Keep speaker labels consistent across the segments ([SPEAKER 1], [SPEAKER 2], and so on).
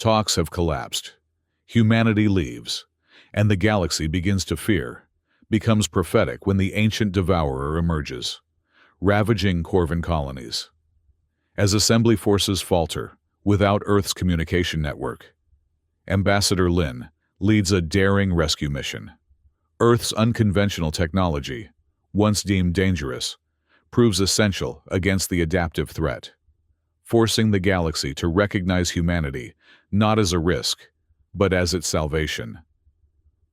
[SPEAKER 1] Talks have collapsed. Humanity leaves, and the galaxy begins to fear, becomes prophetic when the ancient devourer emerges, ravaging Corvin colonies. As assembly forces falter, without Earth's communication network, Ambassador Lin leads a daring rescue mission. Earth's unconventional technology, once deemed dangerous, proves essential against the adaptive threat, forcing the galaxy to recognize humanity not as a risk, but as its salvation.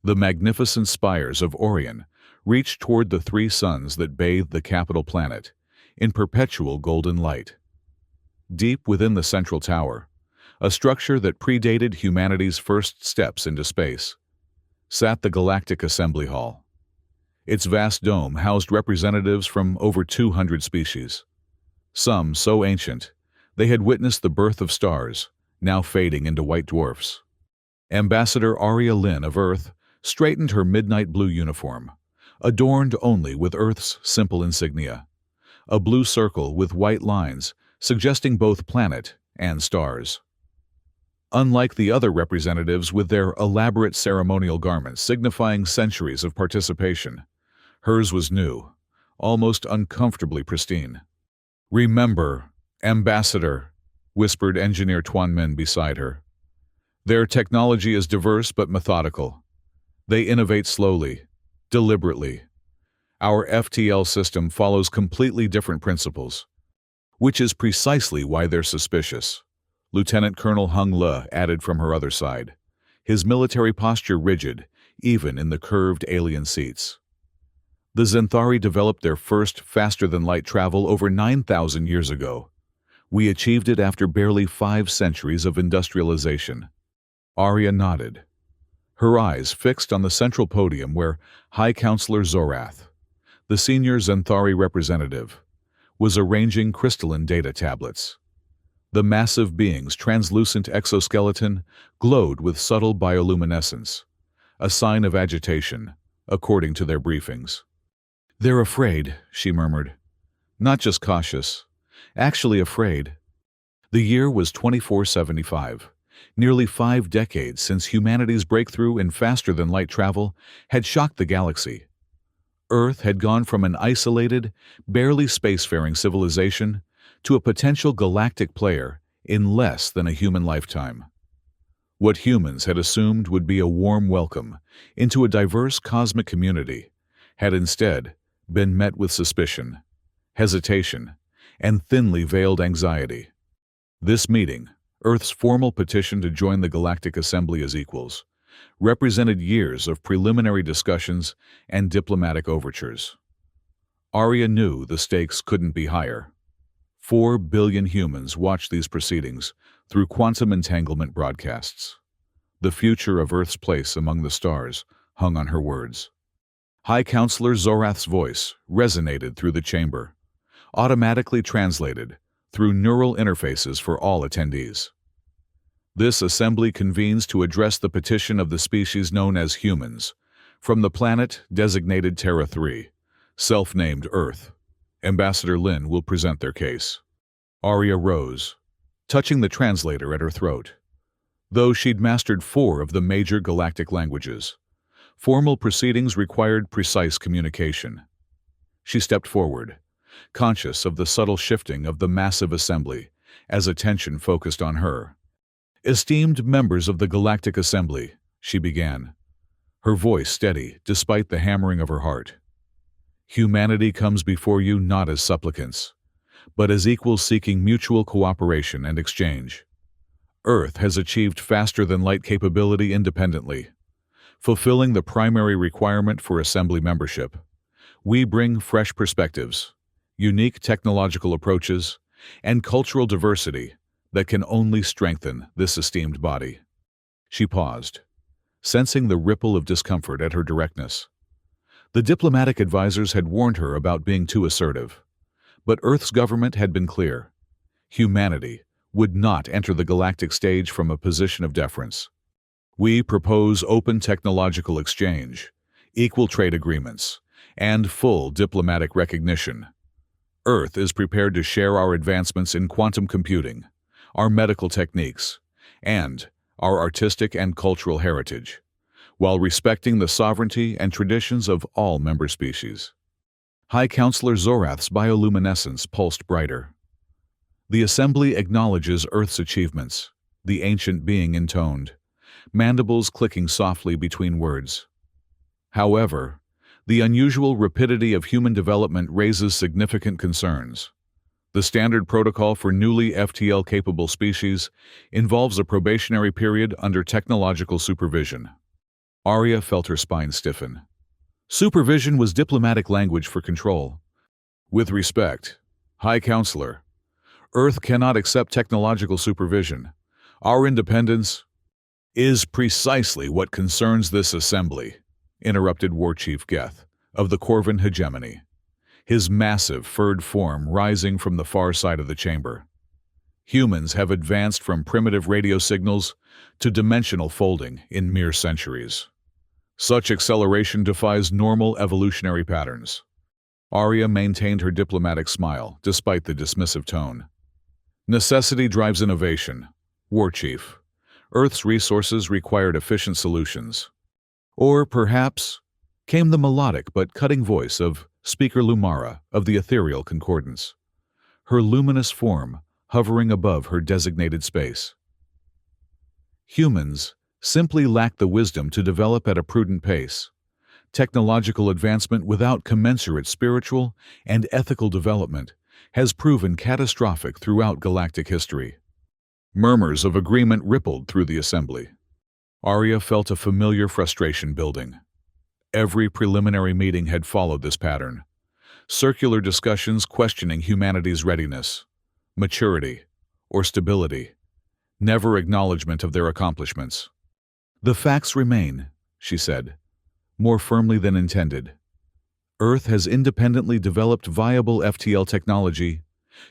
[SPEAKER 1] The magnificent spires of Orion reach toward the three suns that bathe the capital planet in perpetual golden light. Deep within the central tower, a structure that predated humanity's first steps into space, sat the Galactic Assembly Hall. Its vast dome housed representatives from over 200 species, some so ancient they had witnessed the birth of stars, now fading into white dwarfs. Ambassador Aria Lin of Earth straightened her midnight blue uniform, adorned only with Earth's simple insignia, a blue circle with white lines suggesting both planet and stars. Unlike the other representatives with their elaborate ceremonial garments signifying centuries of participation, hers was new, almost uncomfortably pristine. "Remember, Ambassador," whispered Engineer Tuanmin beside her. "Their technology is diverse but methodical. They innovate slowly, deliberately. Our FTL system follows completely different principles, which is precisely why they're suspicious." Lieutenant Colonel Hung Le added from her other side, his military posture rigid, even in the curved alien seats. "The Zenthari developed their first faster-than-light travel over 9,000 years ago. We achieved it after barely 5 centuries of industrialization." Arya nodded, her eyes fixed on the central podium where High Counselor Zorath, the senior Zenthari representative, was arranging crystalline data tablets. The massive being's translucent exoskeleton glowed with subtle bioluminescence, a sign of agitation, according to their briefings. "They're afraid," she murmured. "Not just cautious, actually afraid." The year was 2475. Nearly 5 decades since humanity's breakthrough in faster-than-light travel had shocked the galaxy. Earth had gone from an isolated, barely spacefaring civilization to a potential galactic player in less than a human lifetime. What humans had assumed would be a warm welcome into a diverse cosmic community had instead been met with suspicion, hesitation, and thinly veiled anxiety. This meeting, Earth's formal petition to join the Galactic Assembly as equals, represented years of preliminary discussions and diplomatic overtures. Arya knew the stakes couldn't be higher. 4 billion humans watched these proceedings through quantum entanglement broadcasts. The future of Earth's place among the stars hung on her words. High Counselor Zorath's voice resonated through the chamber, automatically translated through neural interfaces for all attendees. "This assembly convenes to address the petition of the species known as humans, from the planet designated Terra 3, self-named Earth. Ambassador Lin will present their case." Arya rose, touching the translator at her throat. Though she'd mastered 4 of the major galactic languages, formal proceedings required precise communication. She stepped forward, conscious of the subtle shifting of the massive assembly as attention focused on her. "Esteemed members of the Galactic Assembly," she began, her voice steady despite the hammering of her heart. "Humanity comes before you not as supplicants, but as equals seeking mutual cooperation and exchange. Earth has achieved faster-than-light capability independently, fulfilling the primary requirement for Assembly membership. We bring fresh perspectives, unique technological approaches, and cultural diversity that can only strengthen this esteemed body." She paused, sensing the ripple of discomfort at her directness. The diplomatic advisors had warned her about being too assertive, but Earth's government had been clear. Humanity would not enter the galactic stage from a position of deference. "We propose open technological exchange, equal trade agreements, and full diplomatic recognition. Earth is prepared to share our advancements in quantum computing, our medical techniques, and our artistic and cultural heritage, while respecting the sovereignty and traditions of all member species. High Counselor Zorath's bioluminescence pulsed brighter. The assembly acknowledges Earth's achievements, the ancient being intoned, mandibles clicking softly between words. However, the unusual rapidity of human development raises significant concerns. The standard protocol for newly FTL-capable species involves a probationary period under technological supervision. Arya felt her spine stiffen. Supervision was diplomatic language for control. With respect, High Counselor, Earth cannot accept technological supervision. Our independence is precisely what concerns this assembly, interrupted War Chief Geth, of the Corvin hegemony, his massive furred form rising from the far side of the chamber. Humans have advanced from primitive radio signals to dimensional folding in mere centuries. Such acceleration defies normal evolutionary patterns. Arya maintained her diplomatic smile, despite the dismissive tone. Necessity drives innovation, War Chief. Earth's resources required efficient solutions. Or, perhaps, came the melodic but cutting voice of Speaker Lumara of the Ethereal Concordance, her luminous form hovering above her designated space. Humans simply lack the wisdom to develop at a prudent pace. Technological advancement without commensurate spiritual and ethical development has proven catastrophic throughout galactic history. Murmurs of agreement rippled through the assembly. Arya felt a familiar frustration building. Every preliminary meeting had followed this pattern. Circular discussions questioning humanity's readiness, maturity, or stability. Never acknowledgement of their accomplishments. The facts remain, she said, more firmly than intended. Earth has independently developed viable FTL technology,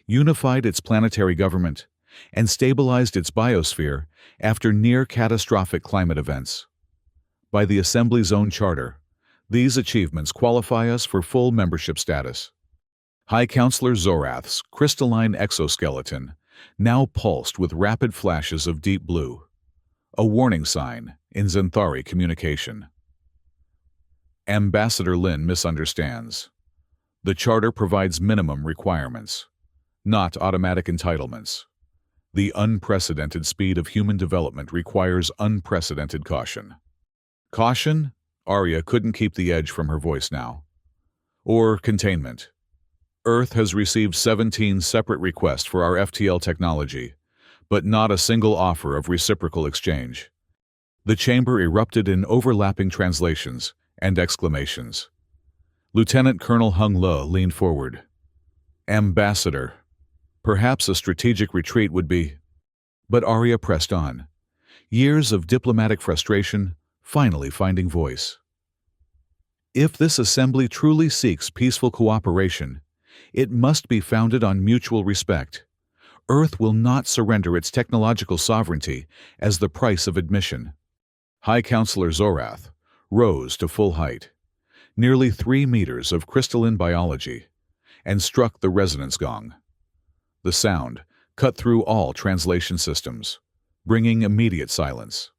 [SPEAKER 1] unified its planetary government, and stabilized its biosphere after near-catastrophic climate events. By the Assembly's own charter, these achievements qualify us for full membership status. High Counselor Zorath's crystalline exoskeleton now pulsed with rapid flashes of deep blue, a warning sign in Xanthari communication. Ambassador Lin misunderstands. The Charter provides minimum requirements, not automatic entitlements. The unprecedented speed of human development requires unprecedented caution. Caution? Arya couldn't keep the edge from her voice now. Or containment. Earth has received 17 separate requests for our FTL technology, but not a single offer of reciprocal exchange. The chamber erupted in overlapping translations and exclamations. Lieutenant Colonel Hung Le leaned forward. Ambassador, perhaps a strategic retreat would be... But Arya pressed on. Years of diplomatic frustration finally finding voice. If this assembly truly seeks peaceful cooperation, it must be founded on mutual respect. Earth will not surrender its technological sovereignty as the price of admission. High Counselor Zorath rose to full height, nearly 3 meters of crystalline biology, and struck the resonance gong. The sound cut through all translation systems, bringing immediate silence.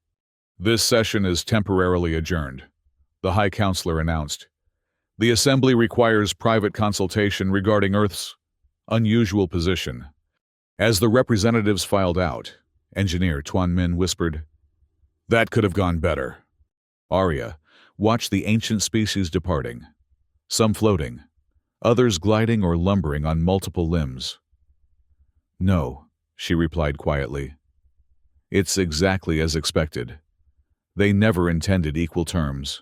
[SPEAKER 1] This session is temporarily adjourned, the High Counselor announced. The Assembly requires private consultation regarding Earth's unusual position. As the representatives filed out, Engineer Tuan Min whispered, "That could have gone better." Arya watched the ancient species departing, some floating, others gliding or lumbering on multiple limbs. "No," she replied quietly. "It's exactly as expected. They never intended equal terms."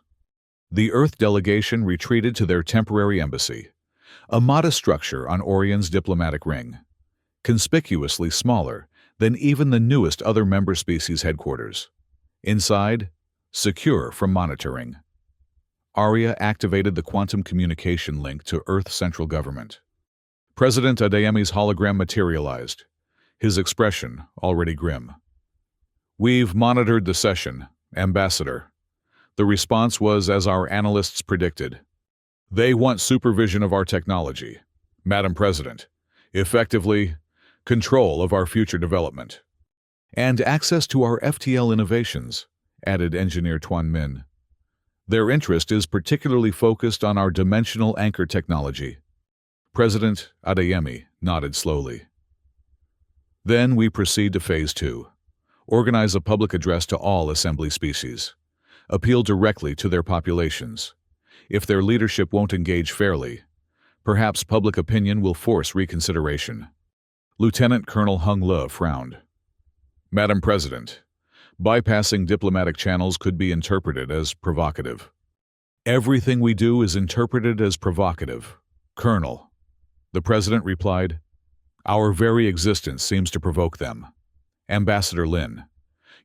[SPEAKER 1] The Earth delegation retreated to their temporary embassy, a modest structure on Orion's diplomatic ring, conspicuously smaller than even the newest other member species headquarters. Inside, secure from monitoring. Arya activated the quantum communication link to Earth Central Government. President Adeyemi's hologram materialized, his expression already grim. "We've monitored the session, Ambassador." The response was as our analysts predicted. "They want supervision of our technology, Madam President, effectively, control of our future development." And access to our FTL innovations, added engineer Tuan Min. Their interest is particularly focused on our dimensional anchor technology. President Adeyemi nodded slowly. Then we proceed to Phase 2. Organize a public address to all assembly species. Appeal directly to their populations. If their leadership won't engage fairly, perhaps public opinion will force reconsideration. Lieutenant Colonel Hung Le frowned. Madam President, bypassing diplomatic channels could be interpreted as provocative. Everything we do is interpreted as provocative, Colonel. The President replied. Our very existence seems to provoke them. Ambassador Lin,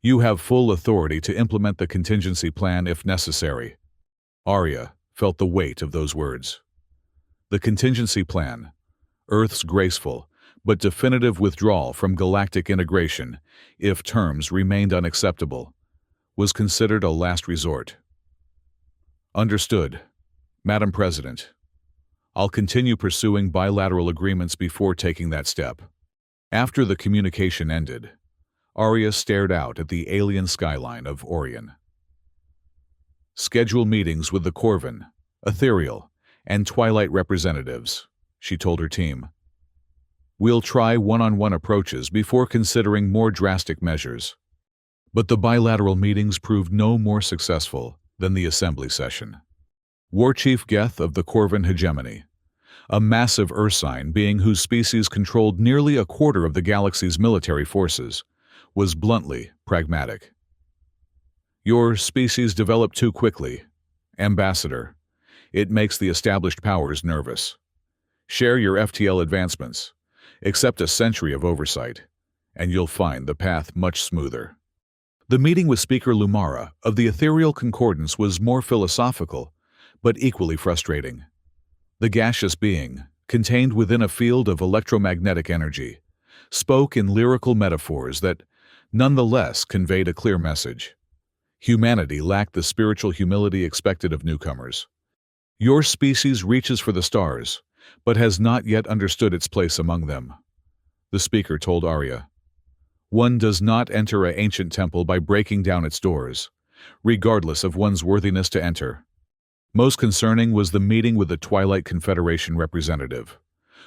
[SPEAKER 1] you have full authority to implement the contingency plan if necessary. Arya felt the weight of those words. The contingency plan, Earth's graceful but definitive withdrawal from galactic integration, if terms remained unacceptable, was considered a last resort. Understood, Madam President. I'll continue pursuing bilateral agreements before taking that step. After the communication ended, Arya stared out at the alien skyline of Orion. Schedule meetings with the Corvin, Ethereal, and Twilight representatives, she told her team. We'll try one-on-one approaches before considering more drastic measures. But the bilateral meetings proved no more successful than the assembly session. War Chief Geth of the Corvin hegemony, a massive Ursine being whose species controlled nearly a quarter of the galaxy's military forces, was bluntly pragmatic. Your species developed too quickly, Ambassador. It makes the established powers nervous. Share your FTL advancements. Accept a century of oversight, and you'll find the path much smoother. The meeting with Speaker Lumara of the Ethereal Concordance was more philosophical, but equally frustrating. The gaseous being, contained within a field of electromagnetic energy, spoke in lyrical metaphors that, nonetheless, conveyed a clear message. Humanity lacked the spiritual humility expected of newcomers. Your species reaches for the stars, but has not yet understood its place among them, the speaker told Arya. One does not enter an ancient temple by breaking down its doors, regardless of one's worthiness to enter. Most concerning was the meeting with the Twilight Confederation representative,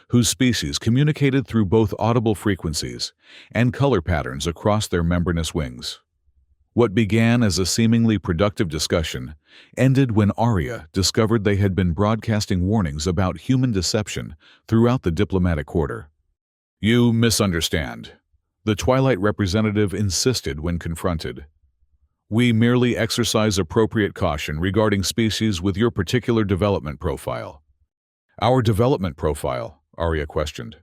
[SPEAKER 1] whose species communicated through both audible frequencies and color patterns across their membranous wings. What began as a seemingly productive discussion ended when Arya discovered they had been broadcasting warnings about human deception throughout the diplomatic quarter. You misunderstand, the Twilight representative insisted when confronted. We merely exercise appropriate caution regarding species with your particular development profile. Our development profile, Arya questioned.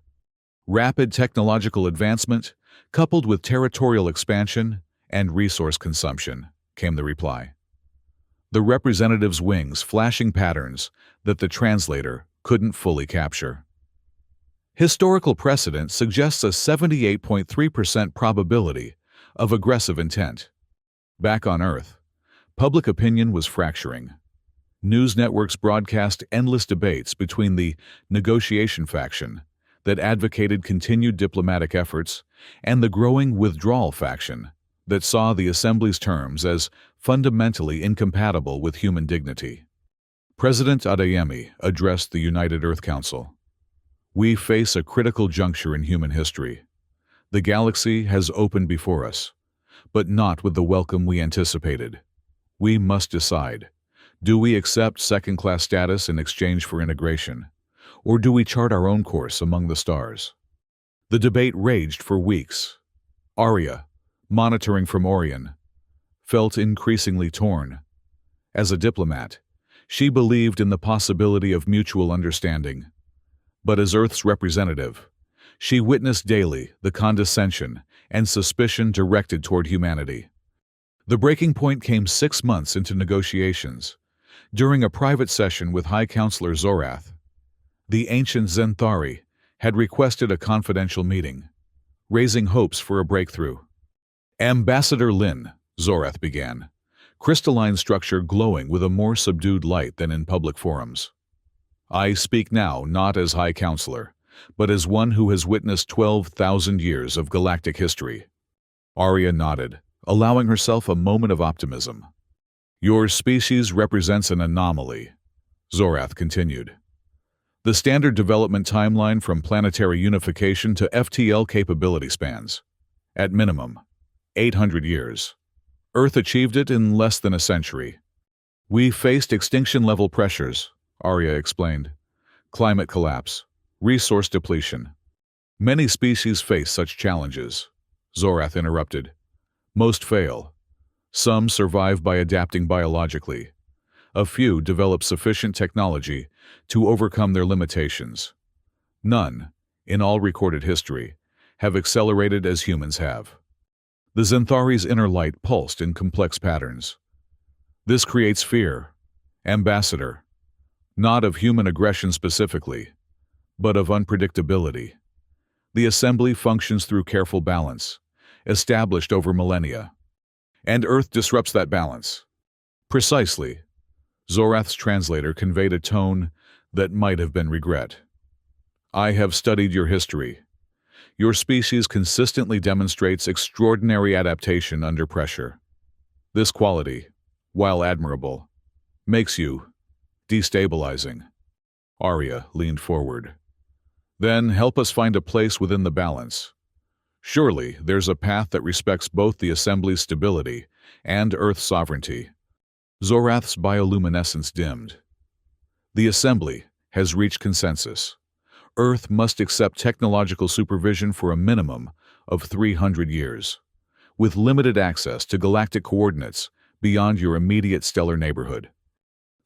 [SPEAKER 1] Rapid technological advancement, coupled with territorial expansion and resource consumption, came the reply. The representative's wings flashing patterns that the translator couldn't fully capture. Historical precedent suggests a 78.3% probability of aggressive intent. Back on Earth, public opinion was fracturing. News networks broadcast endless debates between the negotiation faction that advocated continued diplomatic efforts and the growing withdrawal faction that saw the Assembly's terms as fundamentally incompatible with human dignity. President Adeyemi addressed the United Earth Council. We face a critical juncture in human history. The galaxy has opened before us, but not with the welcome we anticipated. We must decide. Do we accept second-class status in exchange for integration, or do we chart our own course among the stars? The debate raged for weeks. Arya, monitoring from Orion, felt increasingly torn. As a diplomat, she believed in the possibility of mutual understanding. But as Earth's representative, she witnessed daily the condescension and suspicion directed toward humanity. The breaking point came 6 months into negotiations, during a private session with High Counselor Zorath. The ancient Zenthari had requested a confidential meeting, raising hopes for a breakthrough. Ambassador Lin, Zorath began, crystalline structure glowing with a more subdued light than in public forums. I speak now not as High Counselor, but as one who has witnessed 12,000 years of galactic history. Arya nodded, allowing herself a moment of optimism. Your species represents an anomaly, Zorath continued. The standard development timeline from planetary unification to FTL capability spans, at minimum, 800 years. Earth achieved it in less than a century. We faced extinction-level pressures, Arya explained. Climate collapse, resource depletion. Many species face such challenges, Zorath interrupted. Most fail. Some survive by adapting biologically. A few develop sufficient technology to overcome their limitations. None, in all recorded history, have accelerated as humans have. The Xanthari's inner light pulsed in complex patterns. This creates fear, Ambassador, not of human aggression specifically, but of unpredictability. The assembly functions through careful balance, established over millennia. And Earth disrupts that balance. Precisely. Zorath's translator conveyed a tone that might have been regret. I have studied your history. Your species consistently demonstrates extraordinary adaptation under pressure. This quality, while admirable, makes you destabilizing. Arya leaned forward. Then help us find a place within the balance. Surely there's a path that respects both the Assembly's stability and Earth's sovereignty. Zorath's bioluminescence dimmed. The Assembly has reached consensus. Earth must accept technological supervision for a minimum of 300 years, with limited access to galactic coordinates beyond your immediate stellar neighborhood.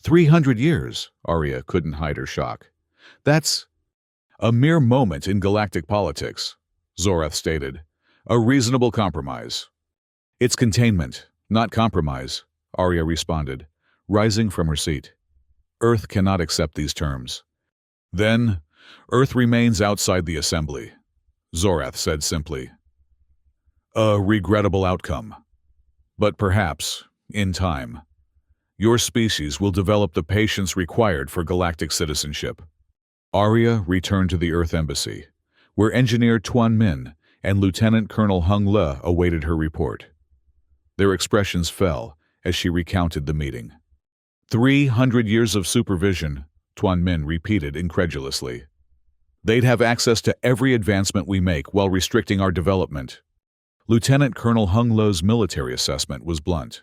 [SPEAKER 1] 300 years, Arya couldn't hide her shock. That's a mere moment in galactic politics, Zorath stated. A reasonable compromise. It's containment, not compromise, Arya responded, rising from her seat. Earth cannot accept these terms. Then, Earth remains outside the Assembly, Zorath said simply. A regrettable outcome. But perhaps, in time, your species will develop the patience required for galactic citizenship. Arya returned to the Earth Embassy, where Engineer Tuan Min and Lieutenant Colonel Hung Le awaited her report. Their expressions fell as she recounted the meeting. 300 years of supervision, Tuan Min repeated incredulously. They'd have access to every advancement we make while restricting our development. Lieutenant Colonel Hung Le's military assessment was blunt.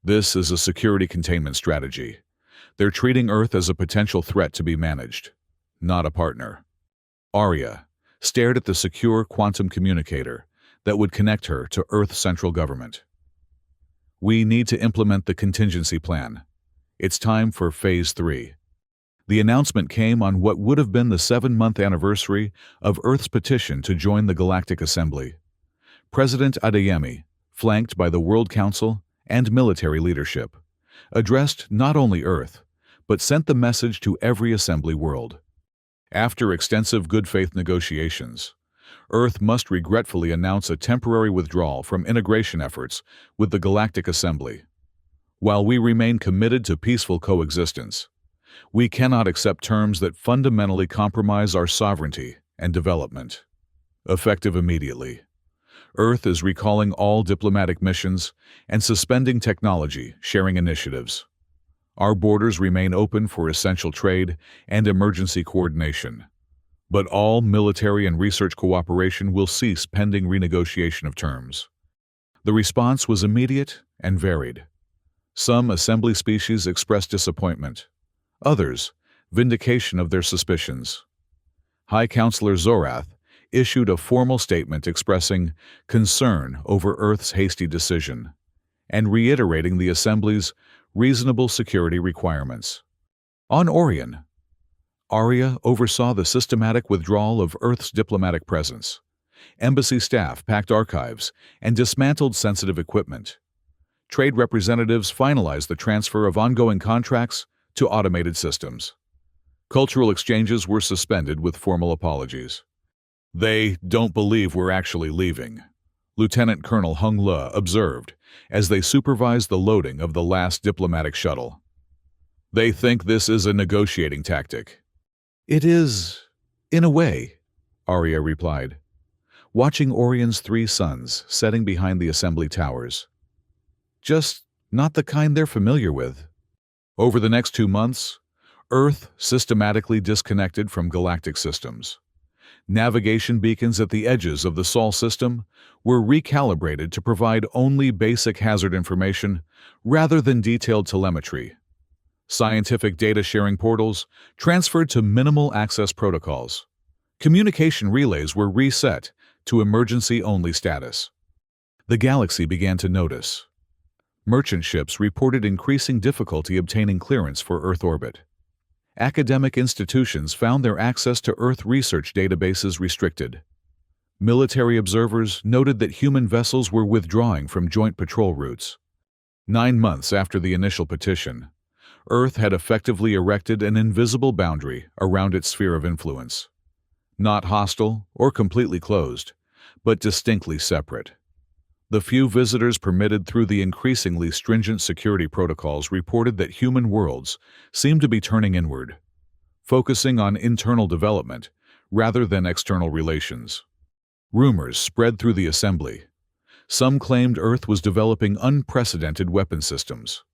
[SPEAKER 1] This is a security containment strategy. They're treating Earth as a potential threat to be managed, not a partner. Arya stared at the secure quantum communicator that would connect her to Earth's central government. We need to implement the contingency plan. It's time for Phase 3. The announcement came on what would have been the 7-month anniversary of Earth's petition to join the Galactic Assembly. President Adeyemi, flanked by the World Council and military leadership, addressed not only Earth, but sent the message to every Assembly world. After extensive good faith negotiations, Earth must regretfully announce a temporary withdrawal from integration efforts with the Galactic Assembly. While we remain committed to peaceful coexistence, we cannot accept terms that fundamentally compromise our sovereignty and development. Effective immediately, Earth is recalling all diplomatic missions and suspending technology sharing initiatives. Our borders remain open for essential trade and emergency coordination, but all military and research cooperation will cease pending renegotiation of terms. The response was immediate and varied. Some Assembly species expressed disappointment, others vindication of their suspicions. High Counselor Zorath issued a formal statement expressing concern over Earth's hasty decision and reiterating the Assembly's reasonable security requirements. On Orion, Arya oversaw the systematic withdrawal of Earth's diplomatic presence. Embassy staff packed archives and dismantled sensitive equipment. Trade representatives finalized the transfer of ongoing contracts to automated systems. Cultural exchanges were suspended with formal apologies. They don't believe we're actually leaving, Lieutenant Colonel Hung Le observed as they supervised the loading of the last diplomatic shuttle. They think this is a negotiating tactic. It is, in a way, Arya replied. watching Orion's three suns setting behind the assembly towers. Just not the kind they're familiar with. Over the next 2 months, Earth systematically disconnected from galactic systems. Navigation beacons at the edges of the Sol system were recalibrated to provide only basic hazard information rather than detailed telemetry. Scientific data-sharing portals transferred to minimal access protocols. Communication relays were reset to emergency-only status. The galaxy began to notice. Merchant ships reported increasing difficulty obtaining clearance for Earth orbit. Academic institutions found their access to Earth research databases restricted. Military observers noted that human vessels were withdrawing from joint patrol routes. 9 months after the initial petition, Earth had effectively erected an invisible boundary around its sphere of influence. Not hostile or completely closed, but distinctly separate. The few visitors permitted through the increasingly stringent security protocols reported that human worlds seemed to be turning inward, focusing on internal development rather than external relations. Rumors spread through the assembly. Some claimed Earth was developing unprecedented weapon systems.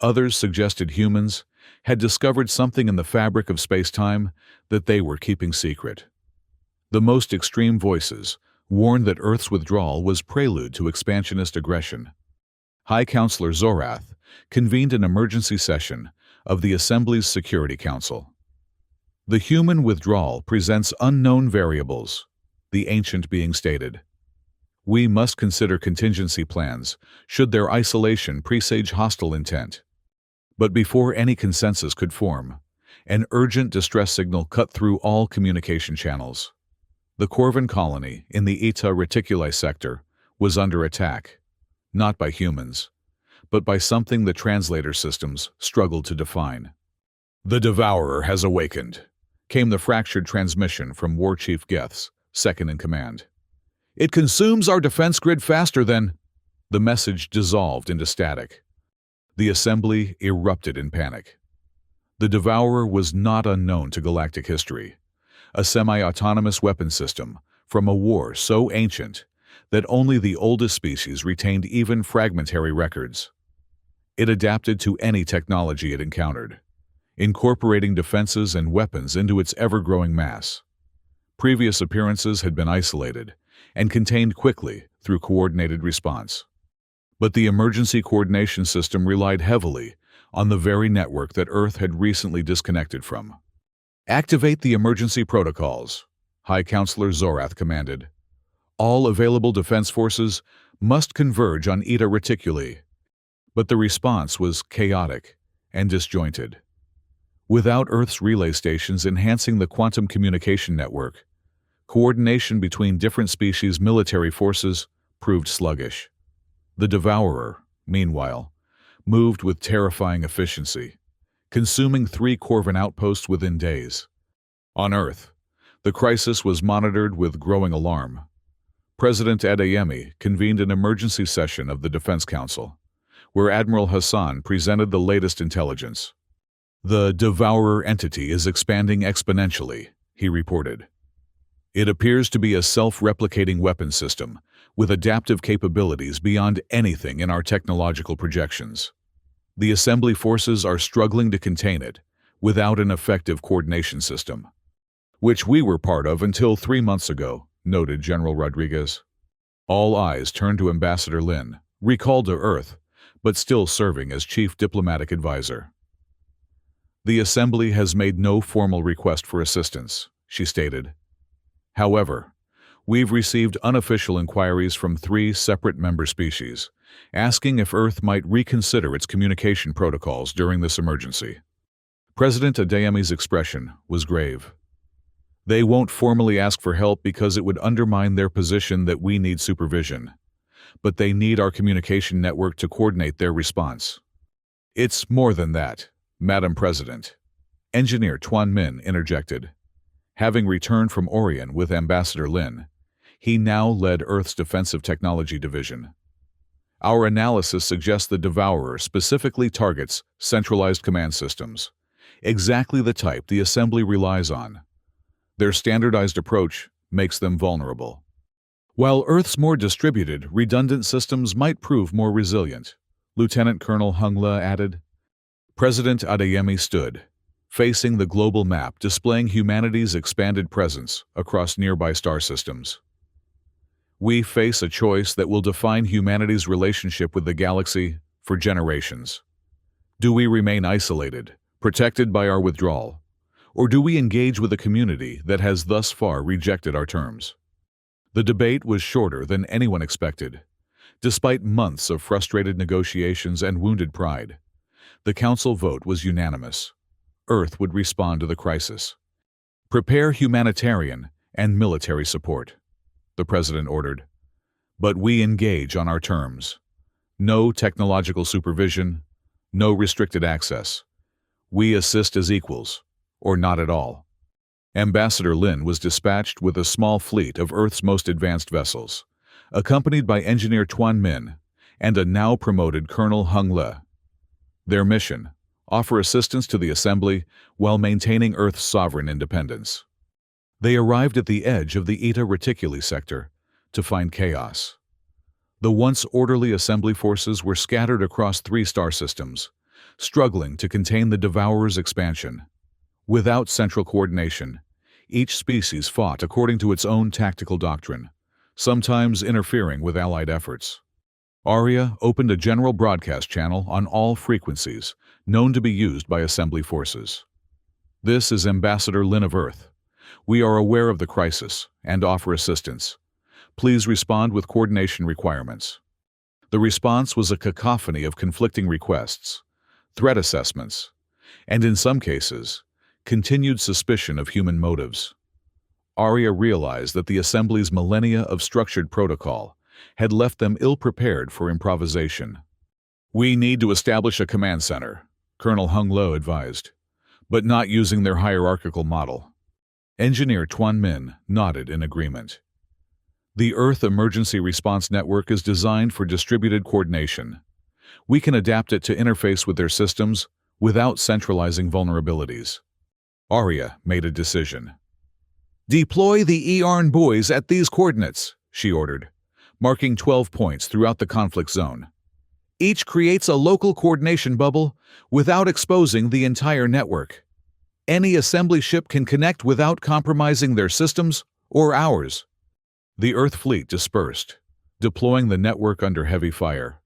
[SPEAKER 1] Others suggested humans had discovered something in the fabric of space-time that they were keeping secret. The most extreme voices warned that Earth's withdrawal was prelude to expansionist aggression. High Counselor Zorath convened an emergency session of the Assembly's Security Council. The human withdrawal presents unknown variables, the ancient being stated. We must consider contingency plans should their isolation presage hostile intent. But before any consensus could form, an urgent distress signal cut through all communication channels. The Corvin colony in the Eta Reticuli sector was under attack, not by humans, but by something the translator systems struggled to define. "The Devourer has awakened," came the fractured transmission from War Chief Geth's second-in-command. "It consumes our defense grid faster than—" The message dissolved into static. The assembly erupted in panic. The Devourer was not unknown to galactic history. A semi-autonomous weapon system from a war so ancient that only the oldest species retained even fragmentary records. It adapted to any technology it encountered, incorporating defenses and weapons into its ever-growing mass. Previous appearances had been isolated and contained quickly through coordinated response. But the emergency coordination system relied heavily on the very network that Earth had recently disconnected from. "Activate the emergency protocols," High Counselor Zorath commanded. "All available defense forces must converge on Eta Reticuli." But the response was chaotic and disjointed. Without Earth's relay stations enhancing the quantum communication network, coordination between different species' military forces proved sluggish. The Devourer, meanwhile, moved with terrifying efficiency, consuming 3 Corvin outposts within days. On Earth, the crisis was monitored with growing alarm. President Adeyemi convened an emergency session of the Defense Council, where Admiral Hassan presented the latest intelligence. "The Devourer entity is expanding exponentially," he reported. "It appears to be a self-replicating weapon system with adaptive capabilities beyond anything in our technological projections. The assembly forces are struggling to contain it without an effective coordination system, which we were part of until 3 months ago," noted General Rodriguez. All eyes turned to Ambassador Lin, recalled to Earth, but still serving as chief diplomatic advisor. "The Assembly has made no formal request for assistance," she stated. "However, we've received unofficial inquiries from 3 separate member species, asking if Earth might reconsider its communication protocols during this emergency." President Adeyemi's expression was grave. "They won't formally ask for help because it would undermine their position that we need supervision, but they need our communication network to coordinate their response." "It's more than that, Madam President," Engineer Tuan Min interjected. Having returned from Orion with Ambassador Lin, he now led Earth's Defensive Technology Division. "Our analysis suggests the Devourer specifically targets centralized command systems, exactly the type the Assembly relies on. Their standardized approach makes them vulnerable." While Earth's more distributed, redundant systems might prove more resilient, Lieutenant Colonel Hungla added. President Adeyemi stood, facing the global map displaying humanity's expanded presence across nearby star systems. We face a choice that will define humanity's relationship with the galaxy for generations. Do we remain isolated, protected by our withdrawal, or do we engage with a community that has thus far rejected our terms? The debate was shorter than anyone expected. Despite months of frustrated negotiations and wounded pride, the Council vote was unanimous. Earth would respond to the crisis. Prepare humanitarian and military support, the President ordered. But we engage on our terms. No technological supervision, no restricted access. We assist as equals, or not at all. Ambassador Lin was dispatched with a small fleet of Earth's most advanced vessels, accompanied by Engineer Tuan Min and a now-promoted Colonel Hung Le. Their mission: offer assistance to the Assembly while maintaining Earth's sovereign independence. They arrived at the edge of the Eta Reticuli sector to find chaos. The once orderly Assembly forces were scattered across 3 star systems, struggling to contain the Devourer's expansion. Without central coordination, each species fought according to its own tactical doctrine, sometimes interfering with Allied efforts. Arya opened a general broadcast channel on all frequencies known to be used by Assembly forces. This is Ambassador Lin of Earth. We are aware of the crisis and offer assistance. Please respond with coordination requirements. The response was a cacophony of conflicting requests, threat assessments, and in some cases, continued suspicion of human motives. Arya realized that the Assembly's millennia of structured protocol had left them ill-prepared for improvisation. We need to establish a command center, Colonel Hung Lo advised, but not using their hierarchical model. Engineer Tuan Min nodded in agreement. The Earth Emergency Response Network is designed for distributed coordination. We can adapt it to interface with their systems without centralizing vulnerabilities. Arya made a decision. Deploy the EARN buoys at these coordinates, she ordered, marking 12 points throughout the conflict zone. Each creates a local coordination bubble without exposing the entire network. Any Assembly ship can connect without compromising their systems or ours. The Earth fleet dispersed, deploying the network under heavy fire.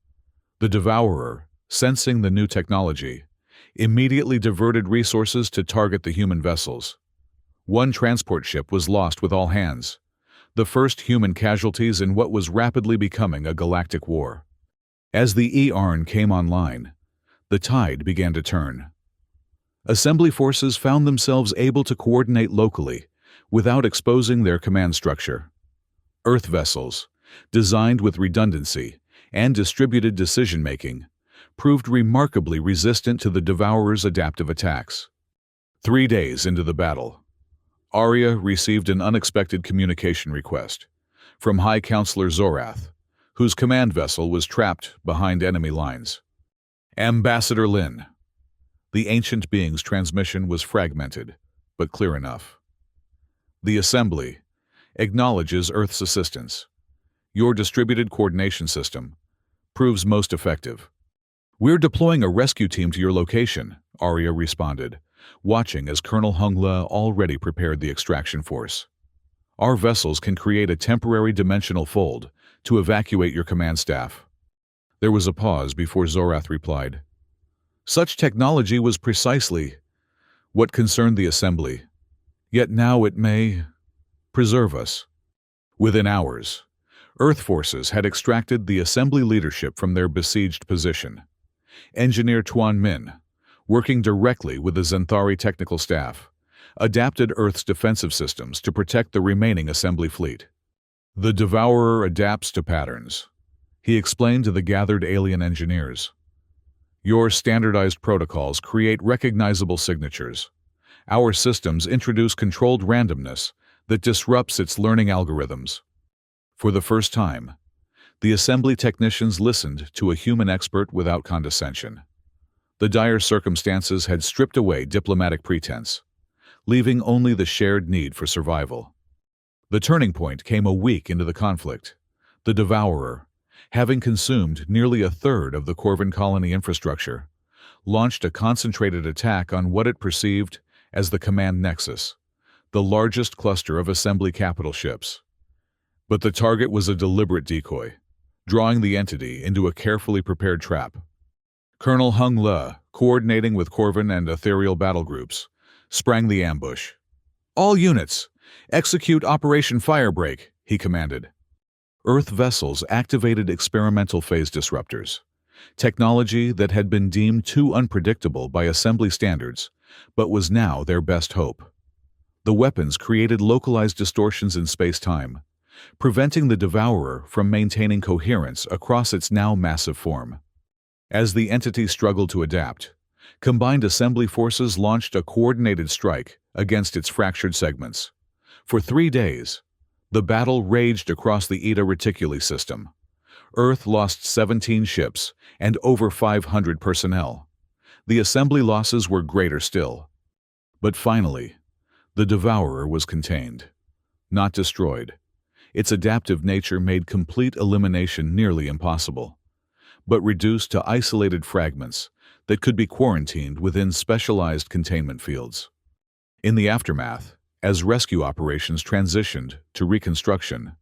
[SPEAKER 1] The Devourer, sensing the new technology, immediately diverted resources to target the human vessels. One transport ship was lost with all hands, the first human casualties in what was rapidly becoming a galactic war. As the EARN came online, the tide began to turn. Assembly forces found themselves able to coordinate locally without exposing their command structure. Earth vessels, designed with redundancy and distributed decision-making, proved remarkably resistant to the Devourer's adaptive attacks. 3 days into the battle, Arya received an unexpected communication request from High Counselor Zorath, whose command vessel was trapped behind enemy lines. Ambassador Lin. The ancient being's transmission was fragmented, but clear enough. The Assembly acknowledges Earth's assistance. Your distributed coordination system proves most effective. We're deploying a rescue team to your location, Arya responded, watching as Colonel Hungla already prepared the extraction force. Our vessels can create a temporary dimensional fold to evacuate your command staff. There was a pause before Zorath replied. Such technology was precisely what concerned the Assembly, yet now it may preserve us. Within hours, Earth forces had extracted the Assembly leadership from their besieged position. Engineer Tuan Min, working directly with the Zenthari technical staff, adapted Earth's defensive systems to protect the remaining Assembly fleet. The Devourer adapts to patterns, he explained to the gathered alien engineers. Your standardized protocols create recognizable signatures. Our systems introduce controlled randomness that disrupts its learning algorithms. For the first time, the Assembly technicians listened to a human expert without condescension. The dire circumstances had stripped away diplomatic pretense, leaving only the shared need for survival. The turning point came a week into the conflict. The Devourer, having consumed nearly a third of the Corvin colony infrastructure, launched a concentrated attack on what it perceived as the Command Nexus, the largest cluster of assembly capital ships. But the target was a deliberate decoy, drawing the entity into a carefully prepared trap. Colonel Hung Le, coordinating with Corvin and Ethereal battle groups, sprang the ambush. "All units, execute Operation Firebreak," he commanded. Earth vessels activated experimental phase disruptors, technology that had been deemed too unpredictable by assembly standards, but was now their best hope. The weapons created localized distortions in space-time, preventing the Devourer from maintaining coherence across its now massive form. As the entity struggled to adapt, combined assembly forces launched a coordinated strike against its fractured segments. For 3 days, the battle raged across the Eta Reticuli system. Earth lost 17 ships and over 500 personnel. The assembly losses were greater still. But finally, the Devourer was contained, not destroyed. Its adaptive nature made complete elimination nearly impossible, but reduced to isolated fragments that could be quarantined within specialized containment fields. In the aftermath, as rescue operations transitioned to reconstruction,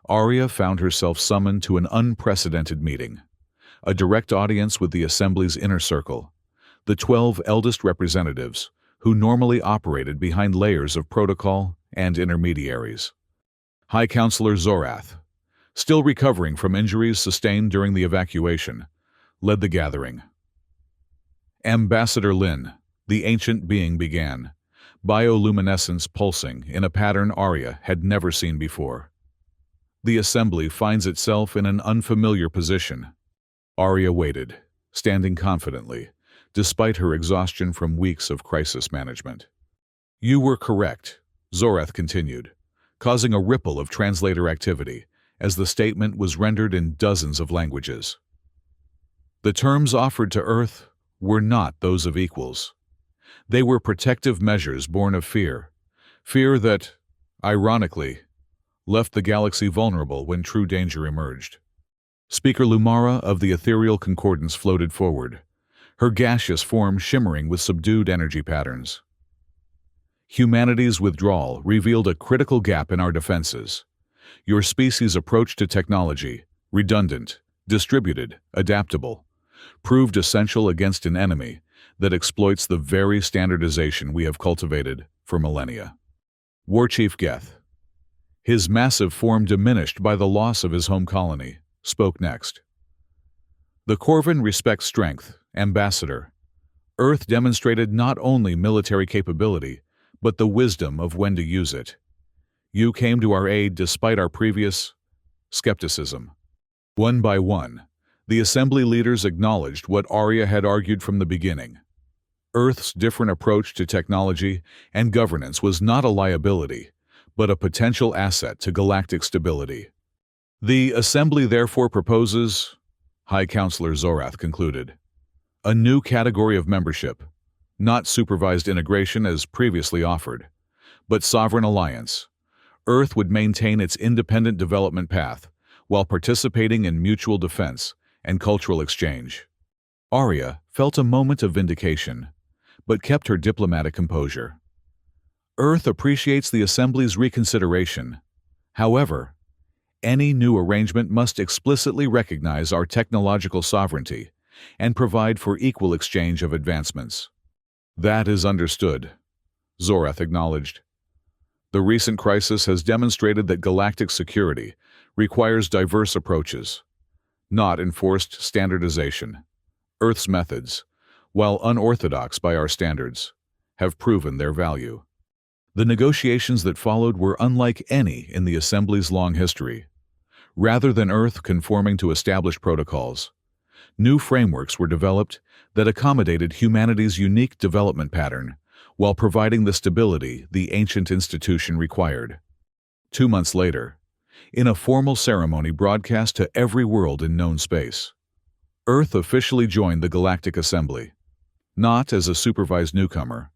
[SPEAKER 1] Arya found herself summoned to an unprecedented meeting, a direct audience with the Assembly's inner circle, the 12 eldest representatives who normally operated behind layers of protocol and intermediaries. High Counselor Zorath, still recovering from injuries sustained during the evacuation, led the gathering. Ambassador Lin, the ancient being, began, bioluminescence pulsing in a pattern Arya had never seen before. The Assembly finds itself in an unfamiliar position. Arya waited, standing confidently, despite her exhaustion from weeks of crisis management. "You were correct," Zorath continued, causing a ripple of translator activity as the statement was rendered in dozens of languages. The terms offered to Earth were not those of equals. They were protective measures born of fear that, ironically, left the galaxy vulnerable when true danger emerged. Speaker Lumara of the Ethereal Concordance floated forward, her gaseous form shimmering with subdued energy patterns. "Humanity's withdrawal revealed a critical gap in our defenses. Your species' approach to technology, redundant, distributed, adaptable, proved essential against an enemy that exploits the very standardization we have cultivated for millennia." War Chief Geth, his massive form diminished by the loss of his home colony, spoke next. "The Corvin respects strength, Ambassador. Earth demonstrated not only military capability, but the wisdom of when to use it. You came to our aid despite our previous skepticism." One by one, the Assembly leaders acknowledged what Arya had argued from the beginning. Earth's different approach to technology and governance was not a liability, but a potential asset to galactic stability. "The Assembly therefore proposes," High Counselor Zorath concluded, "a new category of membership, not supervised integration as previously offered, but sovereign alliance. Earth would maintain its independent development path while participating in mutual defense and cultural exchange." Arya felt a moment of vindication, but kept her diplomatic composure. Earth appreciates the Assembly's reconsideration. However, any new arrangement must explicitly recognize our technological sovereignty and provide for equal exchange of advancements. "That is understood," Zorath acknowledged. "The recent crisis has demonstrated that galactic security requires diverse approaches, not enforced standardization. Earth's methods, while unorthodox by our standards, have proven their value." The negotiations that followed were unlike any in the Assembly's long history. Rather than Earth conforming to established protocols, new frameworks were developed that accommodated humanity's unique development pattern while providing the stability the ancient institution required. 2 months later, in a formal ceremony broadcast to every world in known space, Earth officially joined the Galactic Assembly, not as a supervised newcomer,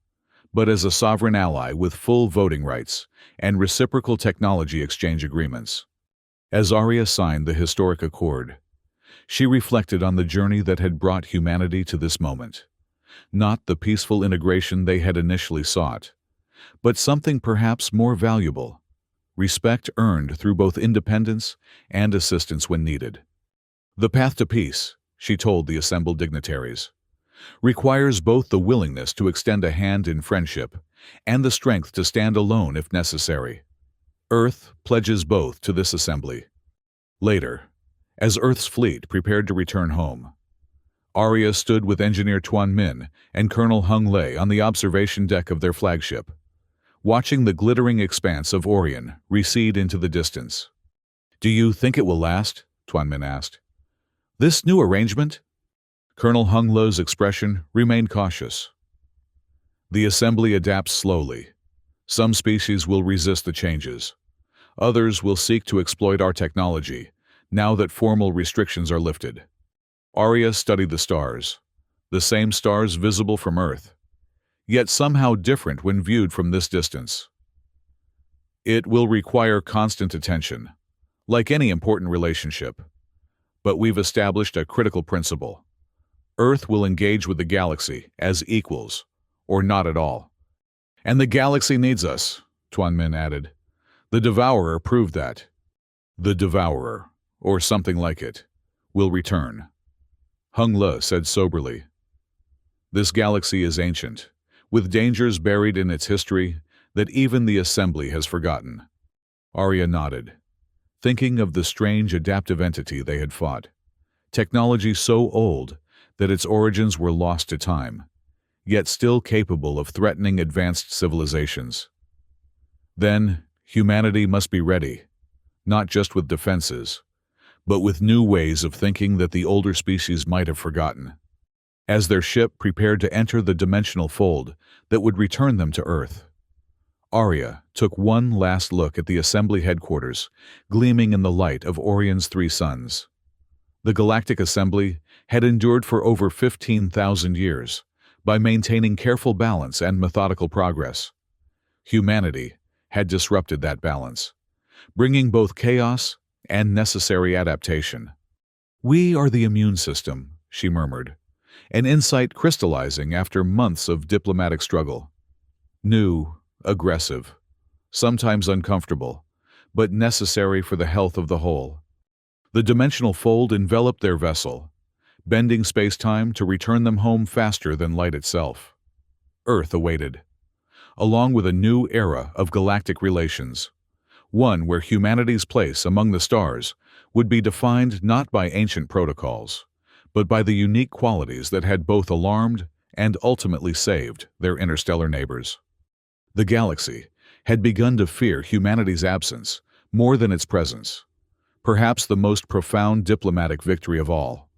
[SPEAKER 1] but as a sovereign ally with full voting rights and reciprocal technology exchange agreements. As Arya signed the historic accord, she reflected on the journey that had brought humanity to this moment. Not the peaceful integration they had initially sought, but something perhaps more valuable: respect earned through both independence and assistance when needed. The path to peace, she told the assembled dignitaries, requires both the willingness to extend a hand in friendship and the strength to stand alone if necessary. Earth pledges both to this assembly. Later, as Earth's fleet prepared to return home, Arya stood with Engineer Tuan Min and Colonel Hung Lei on the observation deck of their flagship, watching the glittering expanse of Orion recede into the distance. "Do you think it will last?" Tuan Min asked. "This new arrangement?" Colonel Hung Lei's expression remained cautious. "The assembly adapts slowly. Some species will resist the changes. Others will seek to exploit our technology, now that formal restrictions are lifted." Arya studied the stars, the same stars visible from Earth, yet somehow different when viewed from this distance. "It will require constant attention, like any important relationship. But we've established a critical principle. Earth will engage with the galaxy as equals, or not at all. And the galaxy needs us," Tuan Min added. "The Devourer proved that. The Devourer, or something like it, will return." Hung Le said soberly, "This galaxy is ancient, with dangers buried in its history that even the Assembly has forgotten." Arya nodded, thinking of the strange adaptive entity they had fought. Technology so old that its origins were lost to time, yet still capable of threatening advanced civilizations. Then, humanity must be ready, not just with defenses, but with new ways of thinking that the older species might have forgotten. As their ship prepared to enter the dimensional fold that would return them to Earth, Arya took one last look at the Assembly headquarters, gleaming in the light of Orion's 3 suns. The Galactic Assembly had endured for over 15,000 years by maintaining careful balance and methodical progress. Humanity had disrupted that balance, bringing both chaos and necessary adaptation. "We are the immune system," she murmured, an insight crystallizing after months of diplomatic struggle. New, aggressive, sometimes uncomfortable, but necessary for the health of the whole. The dimensional fold enveloped their vessel, bending space-time to return them home faster than light itself. Earth awaited, along with a new era of galactic relations, one where humanity's place among the stars would be defined not by ancient protocols, but by the unique qualities that had both alarmed and ultimately saved their interstellar neighbors. The galaxy had begun to fear humanity's absence more than its presence, perhaps the most profound diplomatic victory of all.